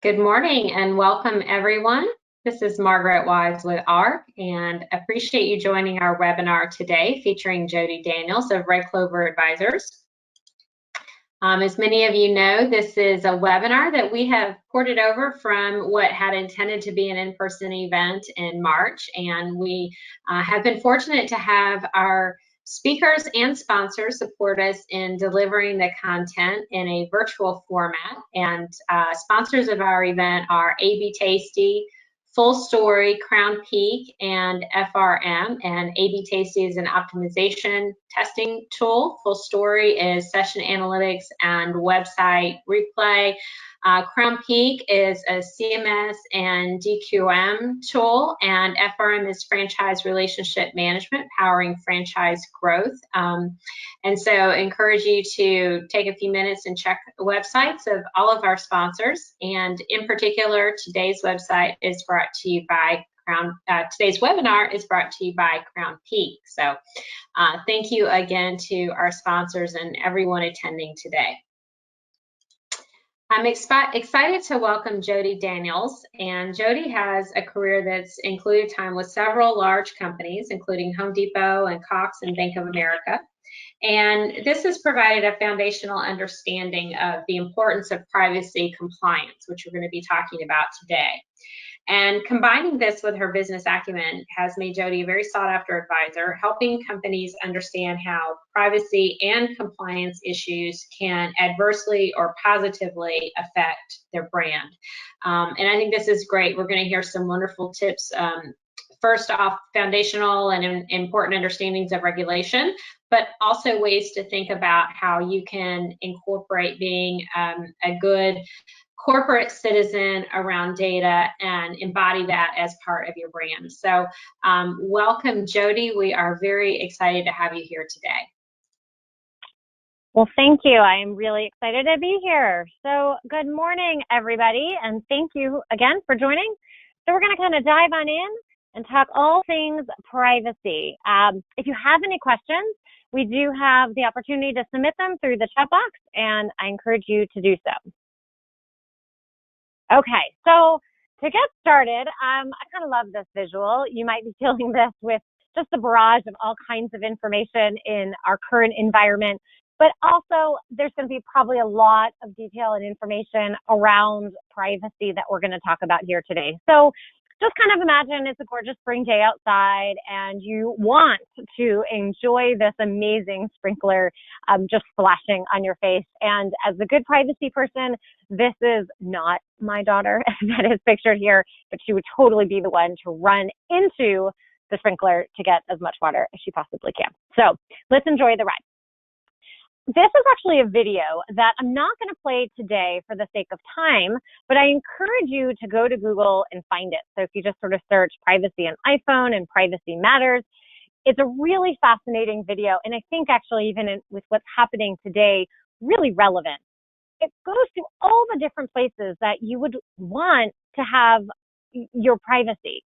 Good morning and welcome everyone. This is Margaret Wise with ARC and appreciate you joining our webinar today featuring Jodi Daniels of Clover Advisors. As many of you know, this is a webinar that we have ported over from what had intended to be an in-person event in March, and we have been fortunate to have our speakers and sponsors support us in delivering the content in a virtual format. And sponsors of our event are AB Tasty, Full Story, Crownpeak, and FRM. And AB Tasty is an optimization testing tool. Full Story is session analytics and website replay. Crownpeak is a CMS and DQM tool, and FRM is franchise relationship management, powering franchise growth. And so encourage you to take a few minutes and check the websites of all of our sponsors. And in particular, today's website is brought to you by today's webinar is brought to you by Crownpeak. So thank you again to our sponsors and everyone attending today. I'm excited to welcome Jodi Daniels, and Jodi has a career that's included time with several large companies, including Home Depot and Cox and Bank of America. And this has provided a foundational understanding of the importance of privacy compliance, which we're going to be talking about today. And combining this with her business acumen has made Jodi a very sought-after advisor, helping companies understand how privacy and compliance issues can adversely or positively affect their brand. And I think this is great. We're going to hear some wonderful tips. First off, foundational and important understandings of regulation, but also ways to think about how you can incorporate being a good corporate citizen around data and embody that as part of your brand. So welcome, Jodi. We are very excited to have you here today. Well, thank you. I am really excited to be here. So good morning, everybody, and thank you again for joining. So we're going to kind of dive on in and talk all things privacy. If you have any questions, we do have the opportunity to submit them through the chat box, and I encourage you to do so. Okay, so to get started, I kind of love this visual. You might be feeling this with just a barrage of all kinds of information in our current environment, but also there's going to be probably a lot of detail and information around privacy that we're going to talk about here today. So just kind of imagine it's a gorgeous spring day outside and you want to enjoy this amazing sprinkler just splashing on your face. And as a good privacy person, this is not my daughter that is pictured here, but she would totally be the one to run into the sprinkler to get as much water as she possibly can. So let's enjoy the ride. This is actually a video that I'm not going to play today for the sake of time, but I encourage you to go to Google and find it. So if you just sort of search privacy on iPhone and privacy matters, it's a really fascinating video. And I think actually even with what's happening today, really relevant. It goes through all the different places that you would want to have your privacy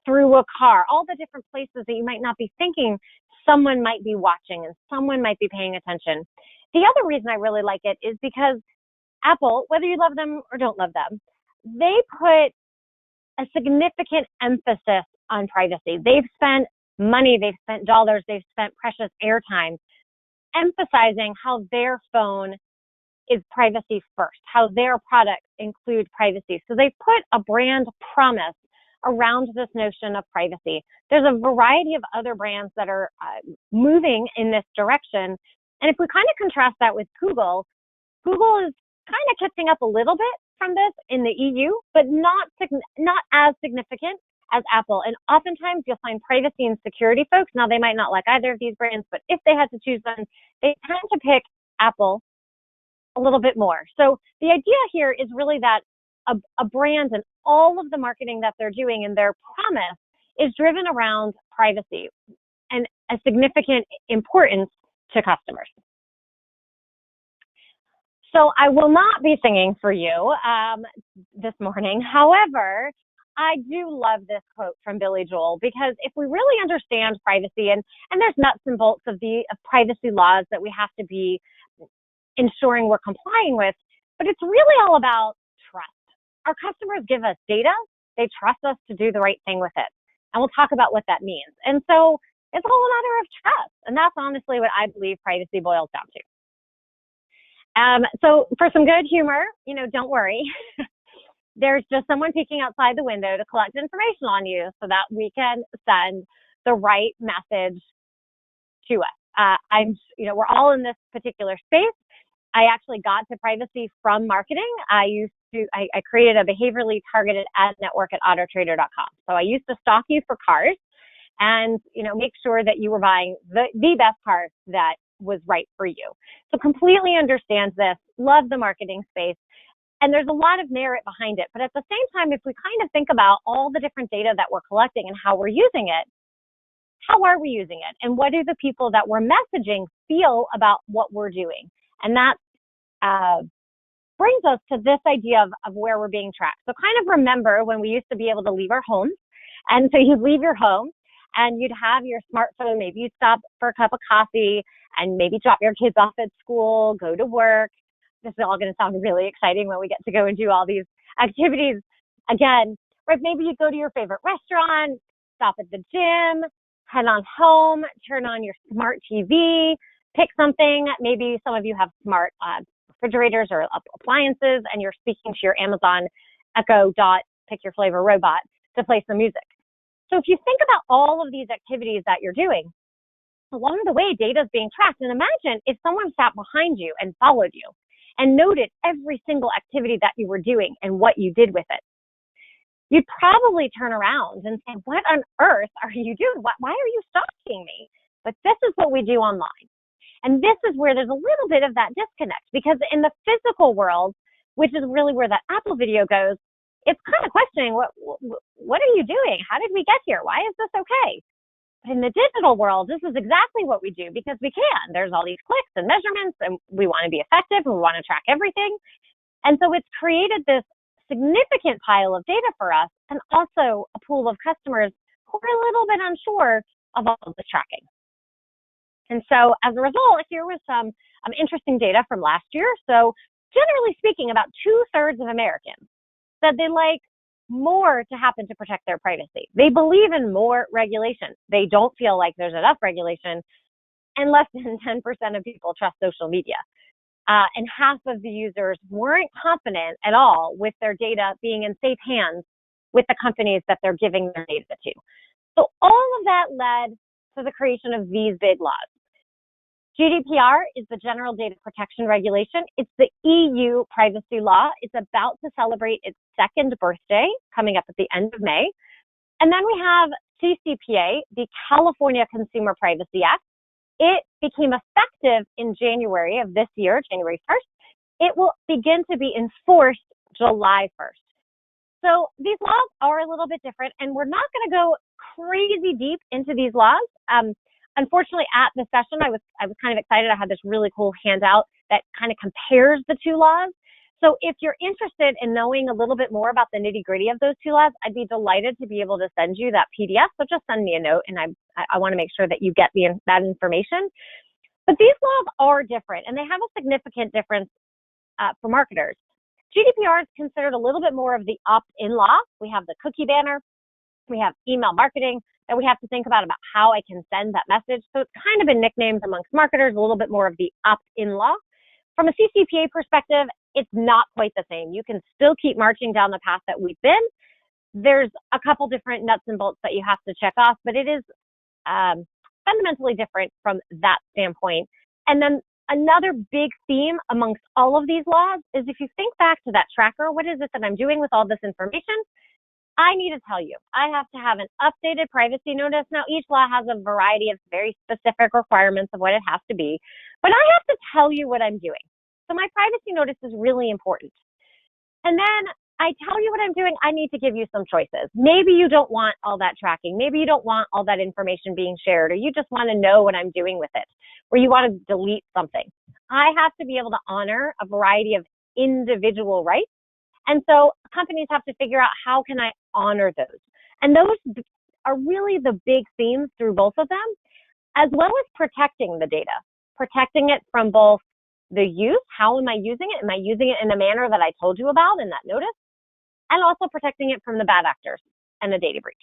through a car, all the different places that you might not be thinking someone might be watching and someone might be paying attention. The other reason I really like it is because Apple, whether you love them or don't love them, they put a significant emphasis on privacy. They've spent money, they've spent dollars, they've spent precious airtime emphasizing how their phone is privacy first, how their products include privacy. So they put a brand promise around this notion of privacy. There's a variety of other brands that are moving in this direction. And if we kind of contrast that with Google, Google is kind of catching up a little bit from this in the EU, but not as significant as Apple. And oftentimes you'll find privacy and security folks, now they might not like either of these brands, but if they had to choose one, they tend to pick Apple a little bit more. So the idea here is really that a brand and all of the marketing that they're doing and their promise is driven around privacy and a significant importance to customers. So I will not be singing for you this morning. However, I do love this quote from Billy Joel, because if we really understand privacy, and there's nuts and bolts of privacy laws that we have to be ensuring we're complying with, but it's really all about trust. our customers give us data. They trust us to do the right thing with it. And we'll talk about what that means. And so it's all a matter of trust. And that's honestly what I believe privacy boils down to. So for some good humor, don't worry. There's just someone peeking outside the window to collect information on you so that we can send the right message to us. We're all in this particular space. I actually got to privacy from marketing. I created a behaviorally targeted ad network at autotrader.com. So I used to stalk you for cars and, make sure that you were buying the best car that was right for you. So completely understands this, love the marketing space. And there's a lot of merit behind it. But at the same time, if we kind of think about all the different data that we're collecting and how we're using it, how are we using it? And what do the people that we're messaging feel about what we're doing? And that brings us to this idea of where we're being tracked. So kind of remember when we used to be able to leave our homes. And so you'd leave your home and you'd have your smartphone. Maybe you'd stop for a cup of coffee and maybe drop your kids off at school, go to work. This is all going to sound really exciting when we get to go and do all these activities again. Right? Maybe you go to your favorite restaurant, stop at the gym, head on home, turn on your smart TV, pick something. Maybe some of you have smart refrigerators or appliances, and you're speaking to your Amazon Echo Dot Pick Your Flavor robot to play some music. So if you think about all of these activities that you're doing, along the way, data is being tracked. And imagine if someone sat behind you and followed you and noted every single activity that you were doing and what you did with it. You'd probably turn around and say, what on earth are you doing? Why are you stalking me? But this is what we do online. And this is where there's a little bit of that disconnect, because in the physical world, which is really where that Apple video goes, it's kind of questioning, what are you doing? How did we get here? Why is this okay? But in the digital world, this is exactly what we do because we can. There's all these clicks and measurements, and we want to be effective, and we want to track everything. And so it's created this significant pile of data for us, and also a pool of customers who are a little bit unsure of all of the tracking. And so as a result, here was some interesting data from last year. So generally speaking, about 2/3 of Americans said they like more to happen to protect their privacy. They believe in more regulation. They don't feel like there's enough regulation, and less than 10% of people trust social media. And half of the users weren't confident at all with their data being in safe hands with the companies that they're giving their data to. So all of that led to the creation of these big laws. GDPR is the General Data Protection Regulation. It's the EU privacy law. It's about to celebrate its 2nd birthday coming up at the end of May. And then we have CCPA, the California Consumer Privacy Act. It became effective in January of this year, January 1st. It will begin to be enforced July 1st. So these laws are a little bit different, and we're not going to go crazy deep into these laws. Unfortunately, at the session, I was kind of excited. I had this really cool handout that kind of compares the two laws. So if you're interested in knowing a little bit more about the nitty-gritty of those two laws, I'd be delighted to be able to send you that PDF. So just send me a note, and I want to make sure that you get that information. But these laws are different, and they have a significant difference for marketers. GDPR is considered a little bit more of the opt-in law. We have the cookie banner. We have email marketing that we have to think about how I can send that message. So it's kind of been nicknamed amongst marketers a little bit more of the opt-in law. From a CCPA perspective, it's not quite the same. You can still keep marching down the path that we've been. There's a couple different nuts and bolts that you have to check off, but it is fundamentally different from that standpoint. And then another big theme amongst all of these laws is if you think back to that tracker, what is it that I'm doing with all this information? I need to tell you, I have to have an updated privacy notice. Now, each law has a variety of very specific requirements of what it has to be, but I have to tell you what I'm doing. So my privacy notice is really important. And then I tell you what I'm doing, I need to give you some choices. Maybe you don't want all that tracking. Maybe you don't want all that information being shared, or you just want to know what I'm doing with it, or you want to delete something. I have to be able to honor a variety of individual rights. And so companies have to figure out, how can I honor those? And those are really the big themes through both of them, as well as protecting the data, protecting it from both the use, how am I using it? Am I using it in a manner that I told you about in that notice? and also protecting it from the bad actors and the data breach.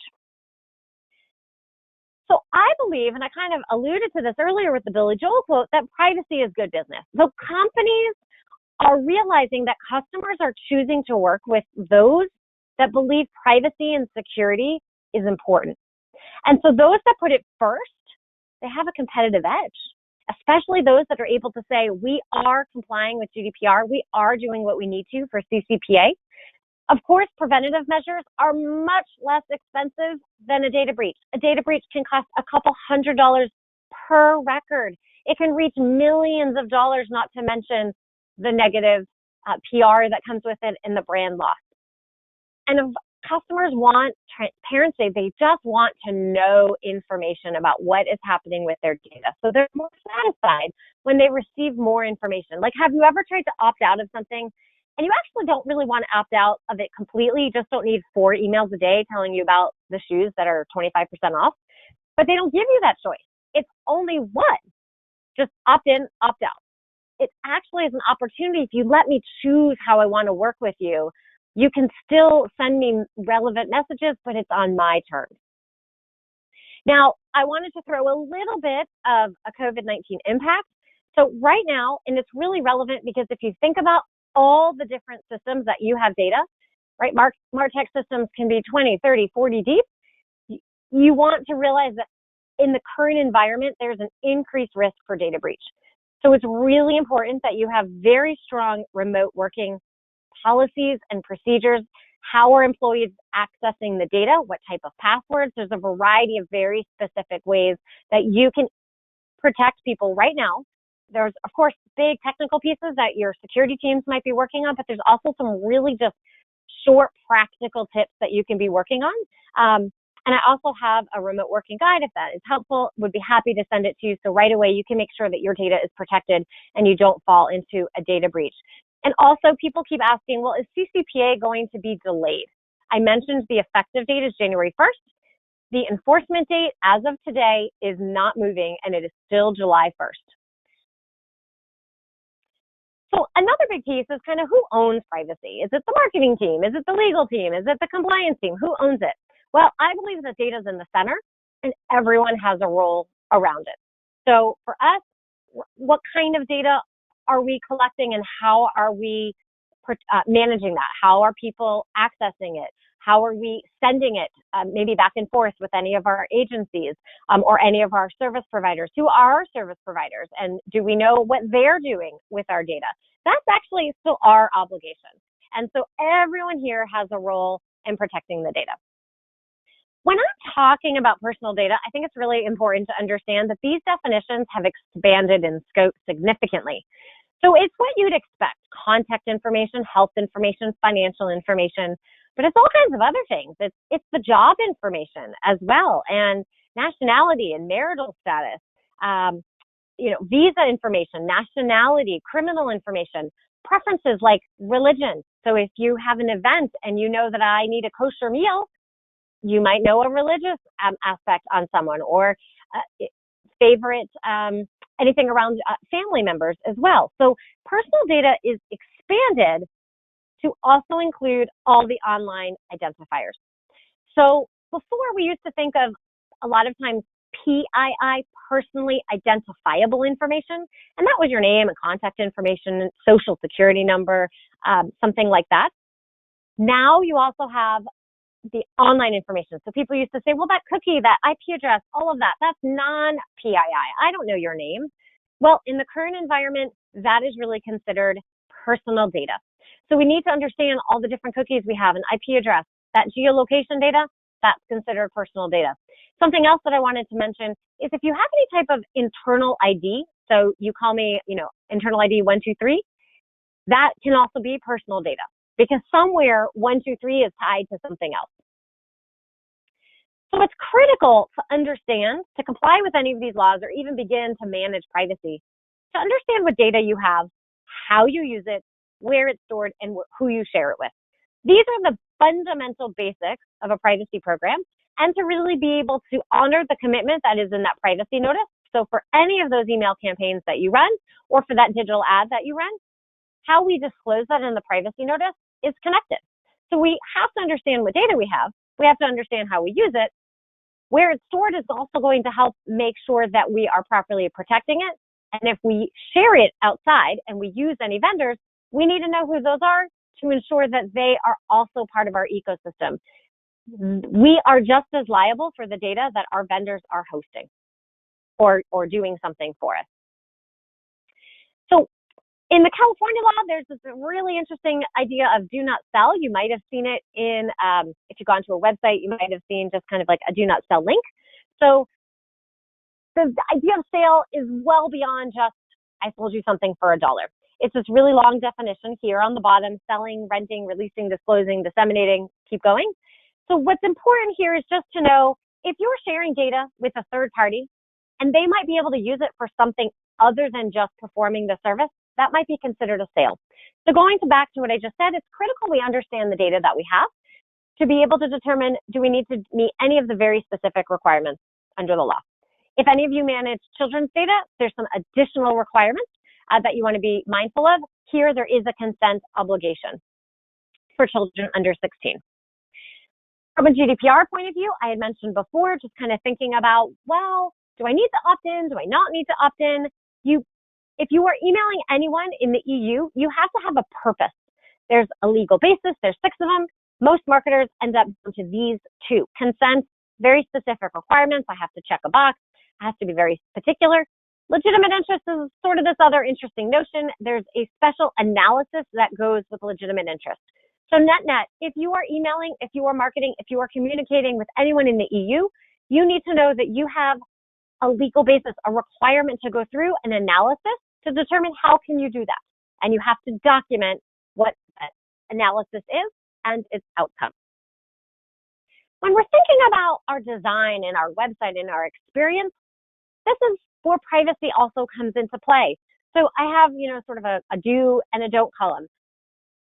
So I believe, and I kind of alluded to this earlier with the Billy Joel quote, that privacy is good business. So companies are realizing that customers are choosing to work with those that believe privacy and security is important. And so those that put it first, they have a competitive edge, especially those that are able to say, we are complying with GDPR, we are doing what we need to for CCPA. Of course, preventative measures are much less expensive than a data breach. A data breach can cost a couple $100 per record. It can reach millions of dollars, not to mention the negative PR that comes with it and the brand loss. And if customers want transparency, they just want to know information about what is happening with their data. So they're more satisfied when they receive more information. Like, have you ever tried to opt out of something and you actually don't really want to opt out of it completely? You just don't need 4 emails a day telling you about the shoes that are 25% off, but they don't give you that choice. It's only one. Just opt in, opt out. It actually is an opportunity. If you let me choose how I want to work with you, you can still send me relevant messages, but it's on my terms. Now, I wanted to throw a little bit of a COVID-19 impact. So right now, and it's really relevant because if you think about all the different systems that you have data, right? MarTech systems can be 20, 30, 40 deep. You want to realize that in the current environment, there's an increased risk for data breach. So it's really important that you have very strong remote working policies and procedures. How are employees accessing the data? What type of passwords? There's a variety of very specific ways that you can protect people right now. There's, of course, big technical pieces that your security teams might be working on, but there's also some really just short, practical tips that you can be working on. And I also have a remote working guide. If that is helpful, would be happy to send it to you. So right away, you can make sure that your data is protected and you don't fall into a data breach. And also, people keep asking, well, is CCPA going to be delayed? I mentioned the effective date is January 1st. The enforcement date, as of today, is not moving, and it is still July 1st. So another big piece is kind of who owns privacy? Is it the marketing team? Is it the legal team? Is it the compliance team? Who owns it? Well, I believe that data is in the center, and everyone has a role around it. So for us, what kind of data are we collecting and how are we managing that? How are people accessing it? How are we sending it maybe back and forth with any of our agencies or any of our service providers? Who are our service providers? And do we know what they're doing with our data? That's actually still our obligation. And so everyone here has a role in protecting the data. When I'm talking about personal data, I think it's really important to understand that these definitions have expanded in scope significantly. So it's what you'd expect: contact information, health information, financial information, but it's all kinds of other things. It's the job information as well, and nationality and marital status, visa information, nationality, criminal information, preferences like religion. So if you have an event and you know that I need a kosher meal, you might know a religious aspect on someone, or favorite, anything around family members as well. So personal data is expanded to also include all the online identifiers. So before, we used to think of a lot of times PII, personally identifiable information, and that was your name and contact information, social security number, something like that. Now you also have the online information. So people used to say, well, that cookie, that IP address, all of that, that's non-PII. I don't know your name. Well, in the current environment, that is really considered personal data. So we need to understand all the different cookies we have, an IP address, that geolocation data, that's considered personal data. Something else that I wanted to mention is if you have any type of internal ID, so you call me, internal ID 123, that can also be personal data, because somewhere 123 is tied to something else. So it's critical to understand, to comply with any of these laws or even begin to manage privacy, to understand what data you have, how you use it, where it's stored, and who you share it with. These are the fundamental basics of a privacy program, and to really be able to honor the commitment that is in that privacy notice. So for any of those email campaigns that you run, or for that digital ad that you run, how we disclose that in the privacy notice is connected. So we have to understand what data we have. We have to understand how we use it. Where it's stored is also going to help make sure that we are properly protecting it. And if we share it outside and we use any vendors, we need to know who those are to ensure that they are also part of our ecosystem. We are just as liable for the data that our vendors are hosting or doing something for us. So in the California law, there's this really interesting idea of do not sell. You might have seen it in, if you've gone to a website, you might have seen just kind of like a do not sell link. So the idea of sale is well beyond just, I sold you something for $1. It's this really long definition here on the bottom: selling, renting, releasing, disclosing, disseminating, keep going. So what's important here is just to know if you're sharing data with a third party and they might be able to use it for something other than just performing the service, that might be considered a sale. So going back to what I just said, it's critical we understand the data that we have to be able to determine, do we need to meet any of the very specific requirements under the law? If any of you manage children's data, there's some additional requirements that you want to be mindful of. Here, there is a consent obligation for children under 16. From a GDPR point of view, I had mentioned before, just kind of thinking about, well, do I need to opt in? Do I not need to opt in? If you are emailing anyone in the EU, you have to have a purpose. There's a legal basis. There's 6 of them. Most marketers end up down to these 2. Consent, very specific requirements. I have to check a box. I have to be very particular. Legitimate interest is sort of this other interesting notion. There's a special analysis that goes with legitimate interest. So net, if you are emailing, if you are marketing, if you are communicating with anyone in the EU, you need to know that you have a legal basis, a requirement to go through an analysis to determine how can you do that. And you have to document what that analysis is and its outcome. When we're thinking about our design and our website and our experience, this is where privacy also comes into play. So I have, sort of a do and a don't column.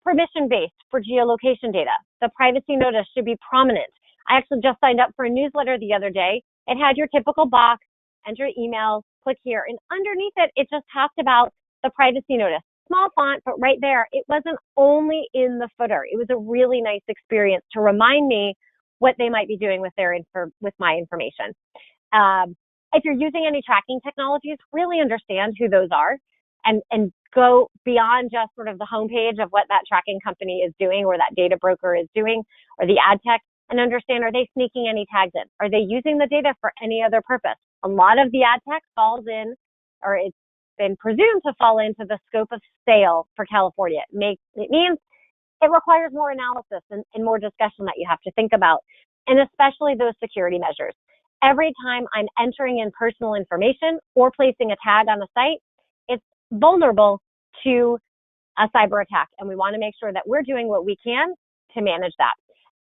Permission-based for geolocation data. The privacy notice should be prominent. I actually just signed up for a newsletter the other day. It had your typical box, enter email, click here, and underneath it, it just talked about the privacy notice. Small font, but right there, it wasn't only in the footer. It was a really nice experience to remind me what they might be doing with my information. If you're using any tracking technologies, really understand who those are and go beyond just sort of the homepage of what that tracking company is doing or that data broker is doing or the ad tech, and understand, are they sneaking any tags in? Are they using the data for any other purpose? A lot of the ad tech falls in, or it's been presumed to fall into the scope of sale for California. It means it requires more analysis and more discussion that you have to think about, and especially those security measures. Every time I'm entering in personal information or placing a tag on a site, it's vulnerable to a cyber attack, and we want to make sure that we're doing what we can to manage that.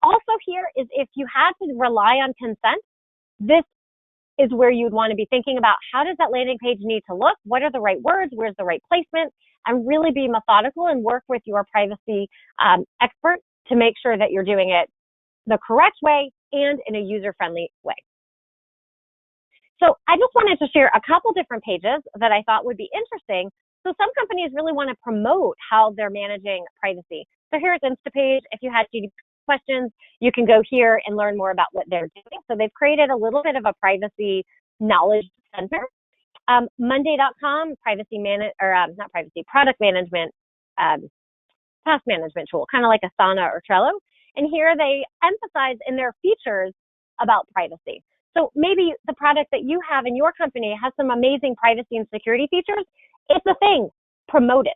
Also here is if you had to rely on consent, this is where you'd want to be thinking about how does that landing page need to look? What are the right words? Where's the right placement? And really be methodical and work with your privacy expert to make sure that you're doing it the correct way and in a user-friendly way. So I just wanted to share a couple different pages that I thought would be interesting. So some companies really want to promote how they're managing privacy. So here's Instapage. If you had GDPR questions, you can go here and learn more about what they're doing. So they've created a little bit of a privacy knowledge center. Monday.com, product management, task management tool, kind of like Asana or Trello. And here they emphasize in their features about privacy. So maybe the product that you have in your company has some amazing privacy and security features. It's a thing. Promote it.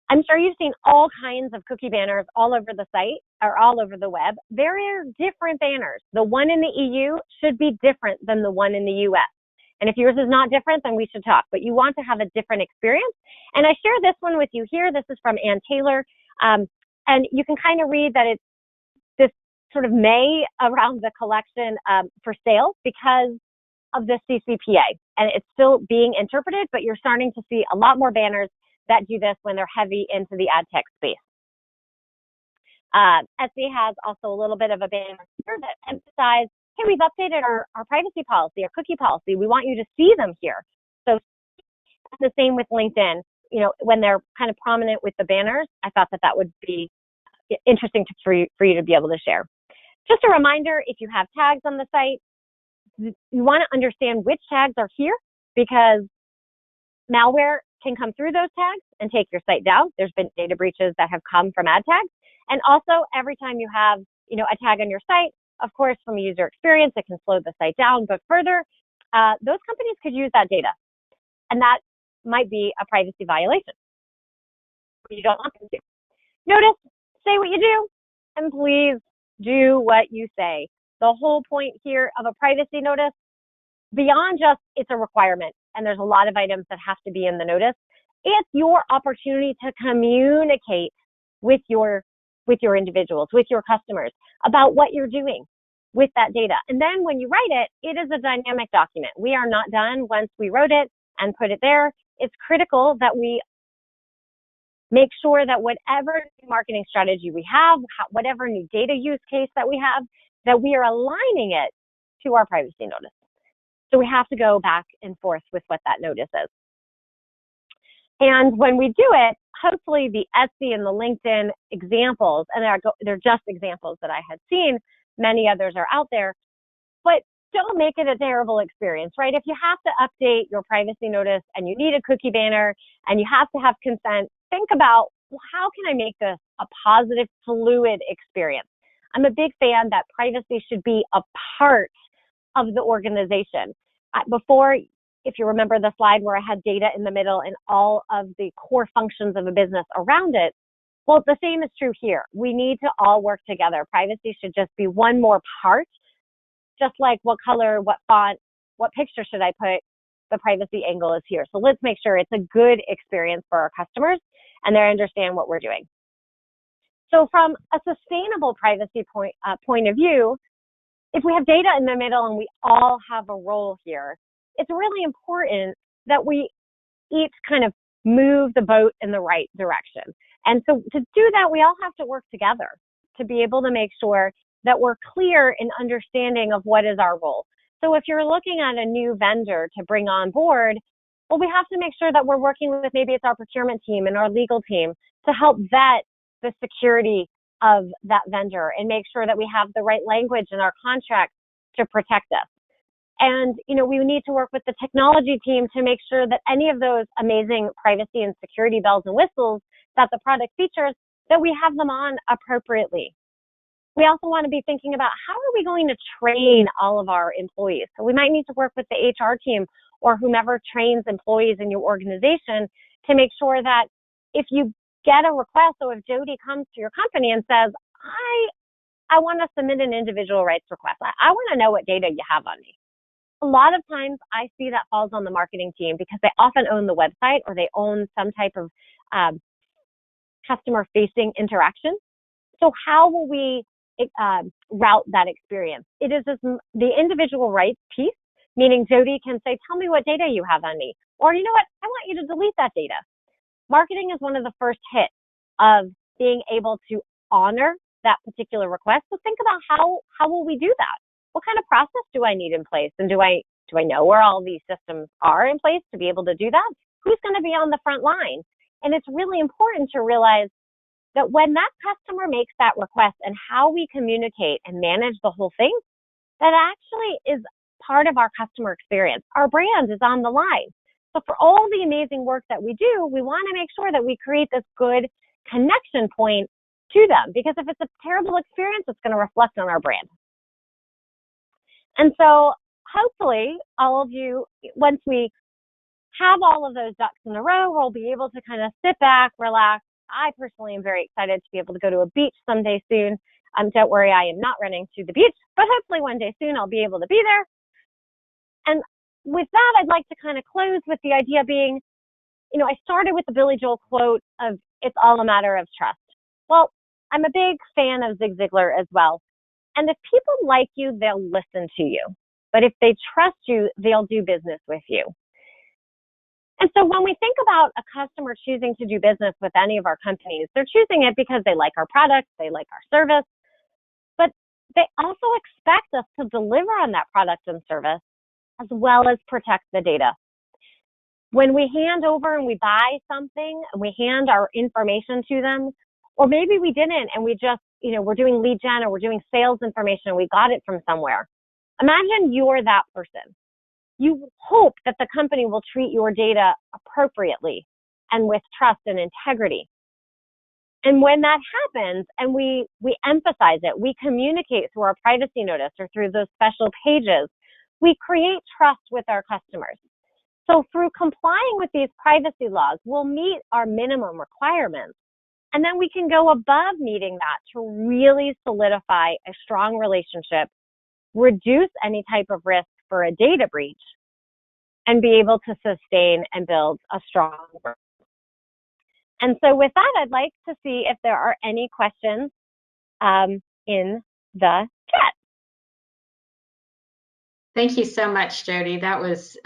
I'm sure you've seen all kinds of cookie banners all over the site or all over the web. There are different banners. The one in the EU should be different than the one in the US. And if yours is not different, then we should talk. But you want to have a different experience. And I share this one with you here. This is from Ann Taylor. And you can kind of read that it's this sort of May around the collection for sale because of the CCPA. And it's still being interpreted, but you're starting to see a lot more banners that do this when they're heavy into the ad tech space. Etsy has also a little bit of a banner here that emphasize, hey, we've updated our privacy policy, our cookie policy. We want you to see them here. So the same with LinkedIn. When they're kind of prominent with the banners, I thought that would be interesting for you to be able to share. Just a reminder, if you have tags on the site, you want to understand which tags are here, because malware can come through those tags and take your site down. There's been data breaches that have come from ad tags. And also, every time you have, a tag on your site, of course, from a user experience, it can slow the site down. But further, those companies could use that data, and that might be a privacy violation. You don't want them to. Notice, say what you do, and please do what you say. The whole point here of a privacy notice, beyond just it's a requirement, and there's a lot of items that have to be in the notice, it's your opportunity to communicate with your individuals, with your customers, about what you're doing with that data. And then when you write it, it is a dynamic document. We are not done once we wrote it and put it there. It's critical that we make sure that whatever marketing strategy we have, whatever new data use case that we have, that we are aligning it to our privacy notice. So we have to go back and forth with what that notice is. And when we do it, hopefully the Etsy and the LinkedIn examples, and they're just examples that I had seen, many others are out there, but don't make it a terrible experience, right? If you have to update your privacy notice and you need a cookie banner and you have to have consent, think about, well, how can I make this a positive, fluid experience? I'm a big fan that privacy should be a part of the organization. Before, if you remember the slide where I had data in the middle and all of the core functions of a business around it, well, the same is true here. We need to all work together. Privacy should just be one more part, just like what color, what font, what picture should I put, the privacy angle is here. So let's make sure it's a good experience for our customers and they understand what we're doing. So from a sustainable privacy point of view, if we have data in the middle and we all have a role here, it's really important that we each kind of move the boat in the right direction. And so to do that, we all have to work together to be able to make sure that we're clear in understanding of what is our role. So if you're looking at a new vendor to bring on board, well, we have to make sure that we're working with, maybe it's our procurement team and our legal team, to help vet the security of that vendor and make sure that we have the right language in our contracts to protect us. And, we need to work with the technology team to make sure that any of those amazing privacy and security bells and whistles that the product features, that we have them on appropriately. We also want to be thinking about, how are we going to train all of our employees? So we might need to work with the HR team or whomever trains employees in your organization to make sure that if you get a request, so if Jodi comes to your company and says, I want to submit an individual rights request, I want to know what data you have on me. A lot of times I see that falls on the marketing team because they often own the website or they own some type of customer-facing interaction. So how will we route that experience? It is the individual rights piece, meaning Jodi can say, tell me what data you have on me. Or, you know what, I want you to delete that data. Marketing is one of the first hits of being able to honor that particular request. So think about how will we do that? What kind of process do I need in place? And do I know where all these systems are in place to be able to do that? Who's going to be on the front line? And it's really important to realize that when that customer makes that request and how we communicate and manage the whole thing, that actually is part of our customer experience. Our brand is on the line. So for all the amazing work that we do, we want to make sure that we create this good connection point to them, because if it's a terrible experience, it's going to reflect on our brand. And so hopefully all of you, once we have all of those ducks in a row, we'll be able to kind of sit back, relax. I personally am very excited to be able to go to a beach someday soon. Don't worry, I am not running to the beach, but hopefully one day soon I'll be able to be there. And with that, I'd like to kind of close with the idea being, I started with the Billy Joel quote of, it's all a matter of trust. Well, I'm a big fan of Zig Ziglar as well. And if people like you, they'll listen to you. But if they trust you, they'll do business with you. And so when we think about a customer choosing to do business with any of our companies, they're choosing it because they like our products, they like our service, but they also expect us to deliver on that product and service as well as protect the data. When we hand over and we buy something and we hand our information to them, Or maybe we didn't, and we just, we're doing lead gen or we're doing sales information and we got it from somewhere. Imagine you're that person. You hope that the company will treat your data appropriately and with trust and integrity. And when that happens and we emphasize it, we communicate through our privacy notice or through those special pages, we create trust with our customers. So through complying with these privacy laws, we'll meet our minimum requirements. And then we can go above meeting that to really solidify a strong relationship, reduce any type of risk for a data breach, and be able to sustain and build a strong brand. And so with that, I'd like to see if there are any questions in the chat. Thank you so much, Jodi. That was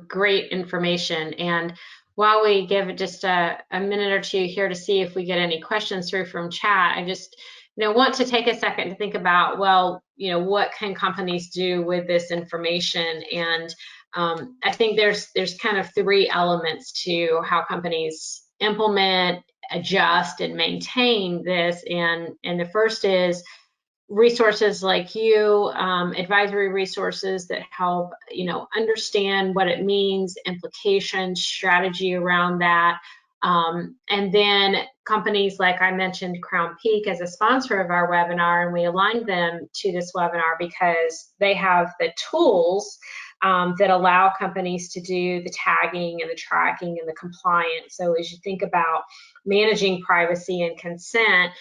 great information. And while we give just a minute or two here to see if we get any questions through from chat, I just want to take a second to think about, well, what can companies do with this information? And I think there's kind of three elements to how companies implement, adjust, and maintain this. And the first is resources like you, advisory resources that help, understand what it means, implications, strategy around that. And then companies like I mentioned, Crownpeak as a sponsor of our webinar, and we aligned them to this webinar because they have the tools that allow companies to do the tagging and the tracking and the compliance. So as you think about managing privacy and consent,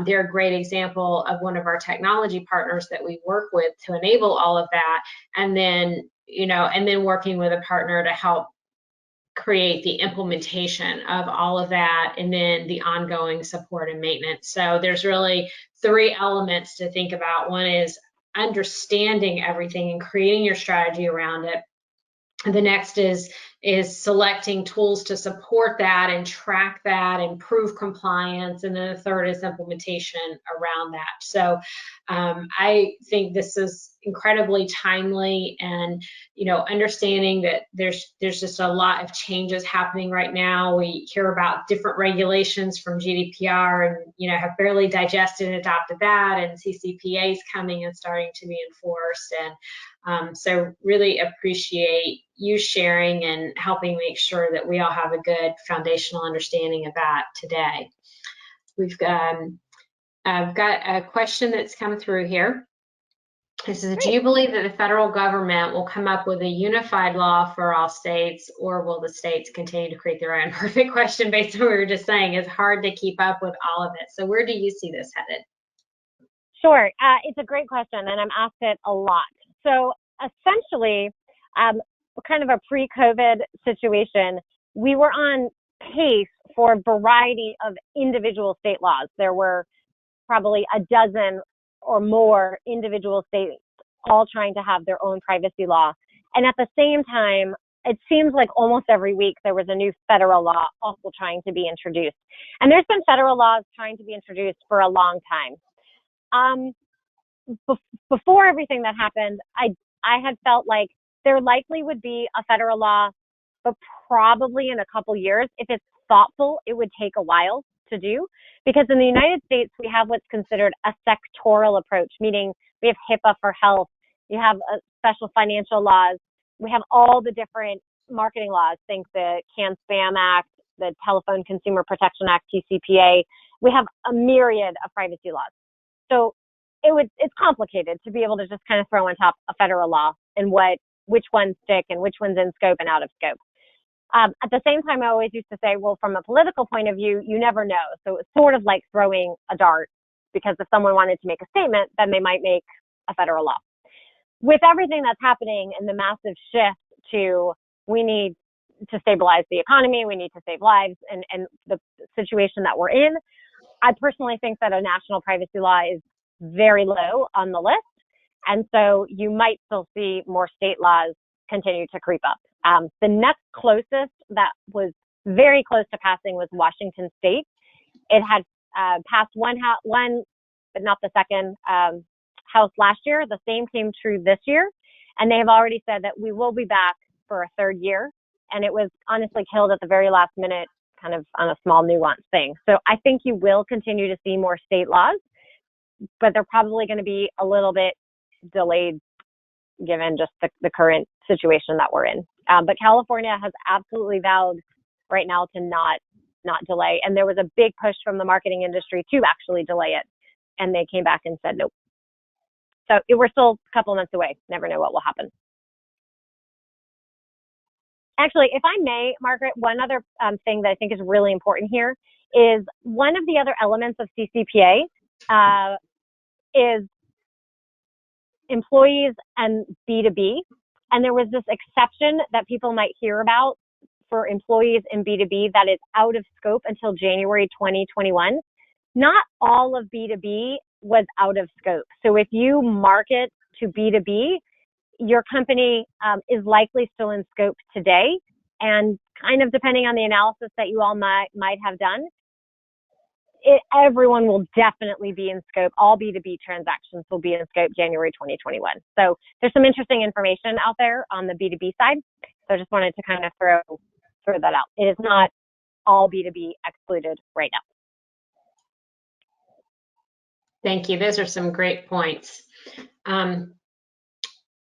they're a great example of one of our technology partners that we work with to enable all of that. And then, working with a partner to help create the implementation of all of that, and then the ongoing support and maintenance. So there's really three elements to think about. One is understanding everything and creating your strategy around it. And the next is selecting tools to support that and track that, improve compliance. And then the third is implementation around that. So I think this is incredibly timely, and understanding that there's just a lot of changes happening right now. We hear about different regulations from GDPR, and have barely digested and adopted that, and CCPA is coming and starting to be enforced. And so really appreciate you sharing and helping make sure that we all have a good foundational understanding of that today. I've got a question that's come through here. This is, do you believe that the federal government will come up with a unified law for all states, or will the states continue to create their own? Perfect question based on what we were just saying. It's hard to keep up with all of it. So where do you see this headed? Sure. It's a great question, and I'm asked it a lot. So essentially, kind of a pre-COVID situation, we were on pace for a variety of individual state laws. There were probably a dozen or more individual states all trying to have their own privacy law. And at the same time, it seems like almost every week there was a new federal law also trying to be introduced. And there's been federal laws trying to be introduced for a long time. Before everything that happened, I had felt like there likely would be a federal law, but probably in a couple years. If it's thoughtful, it would take a while to do, because in the United States, we have what's considered a sectoral approach, meaning we have HIPAA for health, you have special financial laws, we have all the different marketing laws, think the Can-Spam Act, the Telephone Consumer Protection Act, TCPA. We have a myriad of privacy laws. So it's complicated to be able to just kind of throw on top a federal law and which ones stick and which ones in scope and out of scope. At the same time, I always used to say, well, from a political point of view, you never know. So it's sort of like throwing a dart, because if someone wanted to make a statement, then they might make a federal law. With everything that's happening and the massive shift to, we need to stabilize the economy, we need to save lives, and the situation that we're in, I personally think that a national privacy law is very low on the list. And so you might still see more state laws continue to creep up. The next closest that was very close to passing was Washington State. It had passed one, but not the second House last year. The same came true this year. And they have already said that we will be back for a third year. And it was honestly killed at the very last minute, kind of on a small nuance thing. So I think you will continue to see more state laws, but they're probably going to be a little bit delayed given just the current situation that we're in. But California has absolutely vowed right now to not delay. And there was a big push from the marketing industry to actually delay it. And they came back and said, nope. So we're still a couple months away. Never know what will happen. Actually, if I may, Margaret, one other thing that I think is really important here is one of the other elements of CCPA is employees and B2B. And there was this exception that people might hear about for employees in B2B that is out of scope until January 2021. Not all of B2B was out of scope. So if you market to B2B, your company is likely still in scope today, and kind of depending on the analysis that you all might have done, everyone will definitely be in scope. All B2B transactions will be in scope January 2021. So there's some interesting information out there on the B2B side. So I just wanted to kind of throw that out. It is not all B2B excluded right now. Thank you. Those are some great points.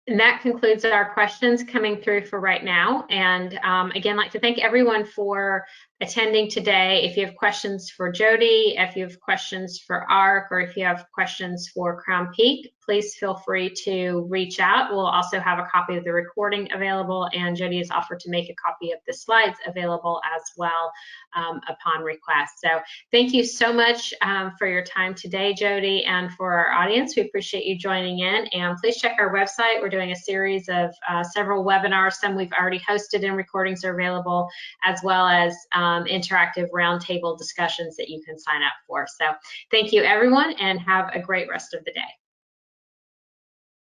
And that concludes our questions coming through for right now. And again, I'd like to thank everyone for attending today. If you have questions for Jodi, if you have questions for ARC, or if you have questions for Crownpeak, please feel free to reach out. We'll also have a copy of the recording available, and Jodi has offered to make a copy of the slides available as well upon request. So thank you so much for your time today, Jodi, and for our audience. We appreciate you joining in, and please check our website. We're doing a series of several webinars. Some we've already hosted and recordings are available, as well as interactive roundtable discussions that you can sign up for. So thank you, everyone, and have a great rest of the day.